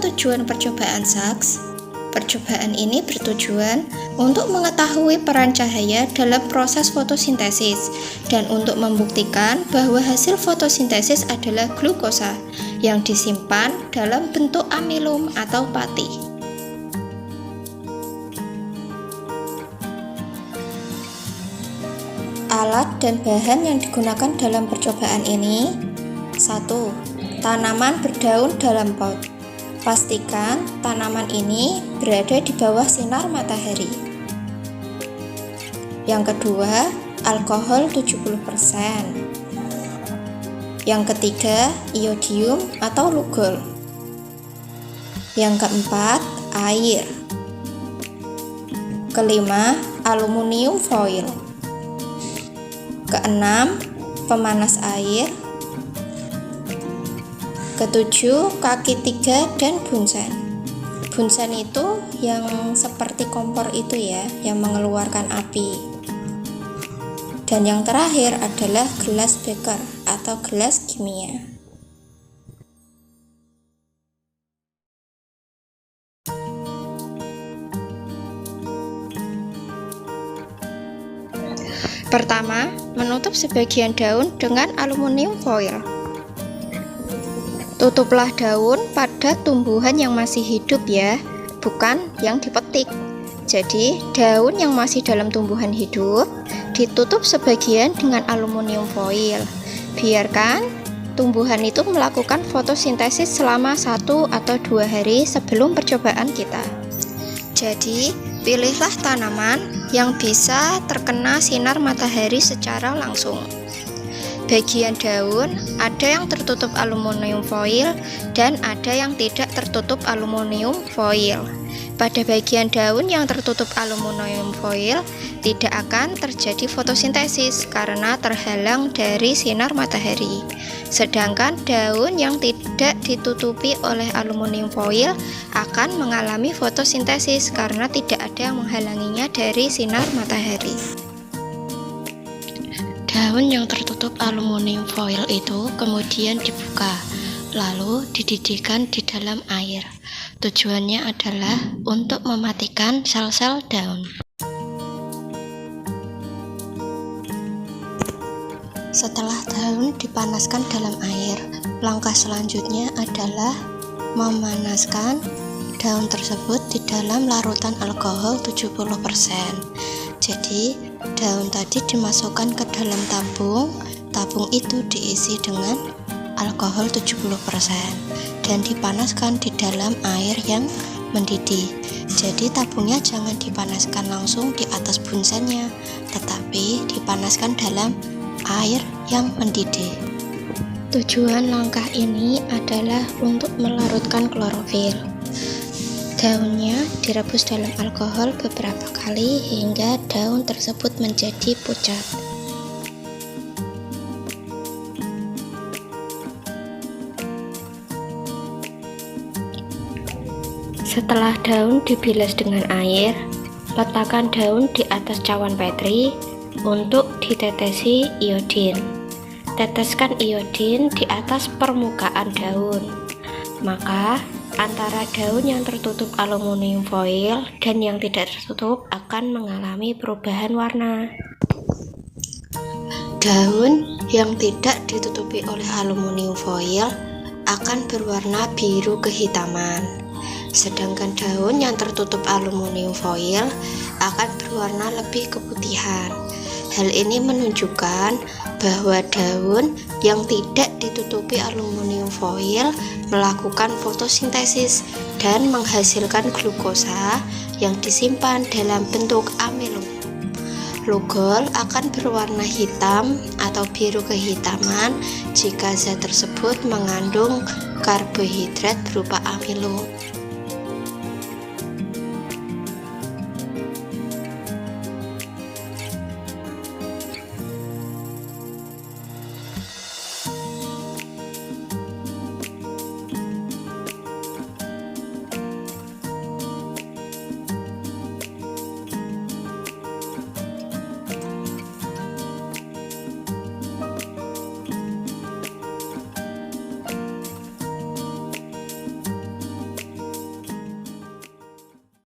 Apa tujuan percobaan SAKS? Percobaan ini bertujuan untuk mengetahui peran cahaya dalam proses fotosintesis dan untuk membuktikan bahwa hasil fotosintesis adalah glukosa yang disimpan dalam bentuk amilum atau pati. Alat dan bahan yang digunakan dalam percobaan ini: 1. Tanaman berdaun dalam pot. Pastikan tanaman ini berada di bawah sinar matahari. Yang kedua, alkohol 70%. Yang ketiga, iodium atau lugol. Yang keempat, air. Kelima, aluminium foil. Keenam, pemanas air. Ketujuh, kaki 3 dan bunsen. Bunsen itu yang seperti kompor itu ya, yang mengeluarkan api. Dan yang terakhir adalah gelas beker atau gelas kimia. Pertama, menutup sebagian daun dengan aluminium foil. Tutuplah daun pada tumbuhan yang masih hidup ya, bukan yang dipetik. Jadi, daun yang masih dalam tumbuhan hidup ditutup sebagian dengan aluminium foil. Biarkan tumbuhan itu melakukan fotosintesis selama 1 atau 2 hari sebelum percobaan kita. Jadi, pilihlah tanaman yang bisa terkena sinar matahari secara langsung. Bagian daun ada yang tertutup aluminium foil dan ada yang tidak tertutup aluminium foil. Pada bagian daun yang tertutup aluminium foil tidak akan terjadi fotosintesis karena terhalang dari sinar matahari. Sedangkan daun yang tidak ditutupi oleh aluminium foil akan mengalami fotosintesis karena tidak ada yang menghalanginya dari sinar matahari. Daun yang tertutup aluminium foil itu kemudian dibuka, lalu dididihkan di dalam air. Tujuannya adalah untuk mematikan sel-sel daun. Setelah daun dipanaskan dalam air, langkah selanjutnya adalah memanaskan daun tersebut di dalam larutan alkohol 70%. Jadi, daun tadi dimasukkan ke dalam tabung. Tabung itu diisi dengan alkohol 70% dan dipanaskan di dalam air yang mendidih. Jadi, tabungnya jangan dipanaskan langsung di atas bunsennya, tetapi dipanaskan dalam air yang mendidih. Tujuan langkah ini adalah untuk melarutkan klorofil. Daunnya direbus dalam alkohol beberapa kali hingga daun tersebut menjadi pucat. Setelah daun dibilas dengan air, letakkan daun di atas cawan petri untuk ditetesi iodin. Teteskan iodin di atas permukaan daun. Maka antara daun yang tertutup aluminium foil dan yang tidak tertutup akan mengalami perubahan warna. Daun yang tidak ditutupi oleh aluminium foil akan berwarna biru kehitaman, sedangkan daun yang tertutup aluminium foil akan berwarna lebih keputihan. Hal ini menunjukkan bahwa daun yang tidak ditutupi aluminium foil melakukan fotosintesis dan menghasilkan glukosa yang disimpan dalam bentuk amilum. Lugol akan berwarna hitam atau biru kehitaman jika zat tersebut mengandung karbohidrat berupa amilum.